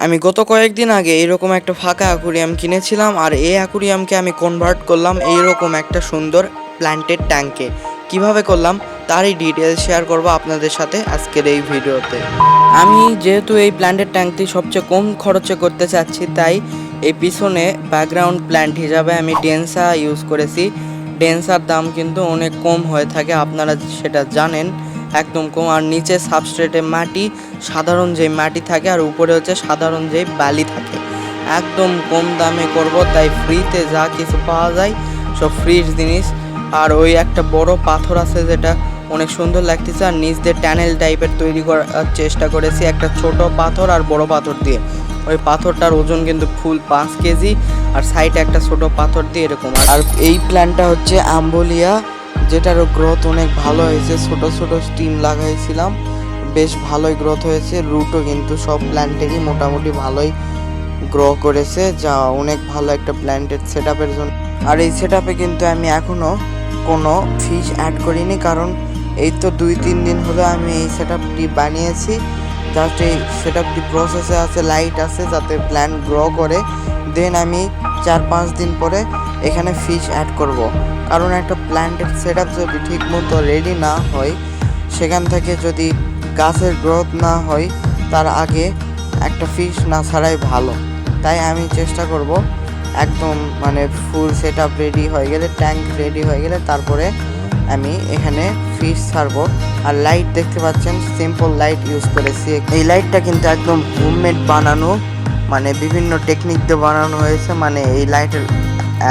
আমি গত কয়েকদিন আগে এরকম একটা ফাঁকা অ্যাকুরিয়াম কিনেছিলাম, আর এই অ্যাকুরিয়ামকে আমি কনভার্ট করলাম এইরকম একটা সুন্দর প্ল্যান্টেড ট্যাঙ্কে। কিভাবে করলাম তারই ডিটেলস শেয়ার করব আপনাদের সাথে আজকের এই ভিডিওতে। আমি যেহেতু এই প্ল্যান্টেড ট্যাঙ্কটি সবচেয়ে কম খরচে করতে চাচ্ছি, তাই এই পিছনে ব্যাকগ্রাউন্ড প্ল্যান্ট হিসাবে আমি ডেন্সা ইউজ করেছি। ডেন্সার দাম কিন্তু অনেক কম হয়ে থাকে, আপনারা সেটা জানেন, একদম কম। আর নিচে সাবস্ট্রেটে মাটি, সাধারণ যে মাটি থাকে, আর উপরে হচ্ছে সাধারণ যে বালি থাকে। একদম কম দামে করব, তাই ফ্রিতে যা কিছু পাওয়া যায় সব ফ্রির জিনিস। আর ওই একটা বড় পাথর আছে যেটা অনেক সুন্দর লাগতেছে, আর নিচ দিয়ে ট্যানেল টাইপের তৈরি করার চেষ্টা করেছি একটা ছোট পাথর আর বড় পাথর দিয়ে। ওই পাথরটার ওজন কিন্তু ফুল 5 কেজি, আর সাইডে একটা ছোট পাথর দিয়ে এরকম। আর এই প্ল্যান্টটা হচ্ছে আম্বলিয়া, যেটারও গ্রোথ অনেক ভালো হয়েছে। ছোট ছোট স্টিম লাগাইছিলাম, বেশ ভালোই গ্রোথ হয়েছে। রুটও কিন্তু সব প্ল্যান্টেরই মোটামুটি ভালোই গ্রো করেছে, যা অনেক ভালো একটা প্ল্যান্টেড সেট আপের জন্য। আর এই সেট আপে কিন্তু আমি এখনও কোনো ফিশ অ্যাড করিনি, কারণ এই তো 2-3 দিন হলো আমি এই সেট আপটি বানিয়েছি। জাস্ট এই সেট আপটি প্রসেসে আছে, লাইট আছে যাতে প্ল্যান্ট গ্রো করে। দেন আমি 4-5 দিন পরে এখানে ফিশ অ্যাড করব, কারণ একটা প্ল্যান্টেড সেট আপ যদি ঠিক মতো রেডি না হয়, সেখান থেকে যদি গাছের গ্রোথ না হয়, তার আগে একটা ফিশ না ছাড়াই ভালো। তাই আমি চেষ্টা করব একদম ফুল সেট আপ রেডি হয়ে গেলে, ট্যাঙ্ক রেডি হয়ে গেলে তারপরে আমি এখানে ফিশ ছাড়বো। আর লাইট দেখতে পাচ্ছেন, সিম্পল লাইট ইউজ করেছি। এই লাইটটা কিন্তু একদম হোমমেড বানানো, বিভিন্ন টেকনিক দিয়ে বানানো হয়েছে। এই লাইটের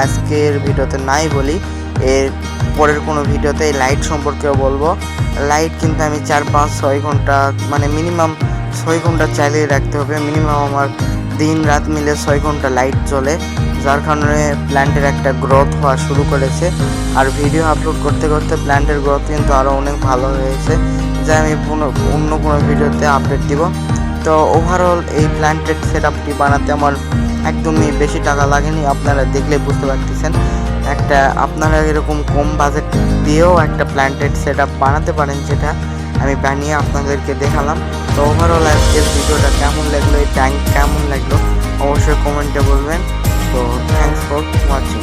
আজকের ভিডিওতে নাই বলি, এর পরের কোনো ভিডিওতে এই লাইট সম্পর্কেও বলবো। লাইট কিন্তু আমি 4-5-6 ঘন্টা, মিনিমাম 6 ঘন্টা চালিয়ে রাখতে হবে। মিনিমাম আমার দিন রাত মিলে 6 ঘন্টা লাইট চলে, যার কারণে প্ল্যান্টের একটা গ্রোথ হওয়া শুরু করেছে। আর ভিডিও আপলোড করতে করতে প্ল্যান্টের গ্রোথ কিন্তু আরও অনেক ভালো হয়েছে, যা আমি অন্য কোনো ভিডিওতে আপডেট দিব। তো ওভারঅল এই প্ল্যান্টেড সেট আপটি বানাতে আমার একদমই বেশি টাকা লাগেনি, আপনারা দেখলে বুঝতে পারতেছেন। আপনারা এরকম কম বাজেট দিয়েও একটা প্ল্যান্টেড সেট আপ বানাতে পারেন, যেটা আমি বানিয়ে আপনাদেরকে দেখালাম। তো ওভারঅল আজকের ভিডিওটা কেমন লাগলো, এই ট্যাঙ্ক কেমন লাগলো অবশ্যই কমেন্টে বলবেন। তো থ্যাংকস ফর ওয়াচিং।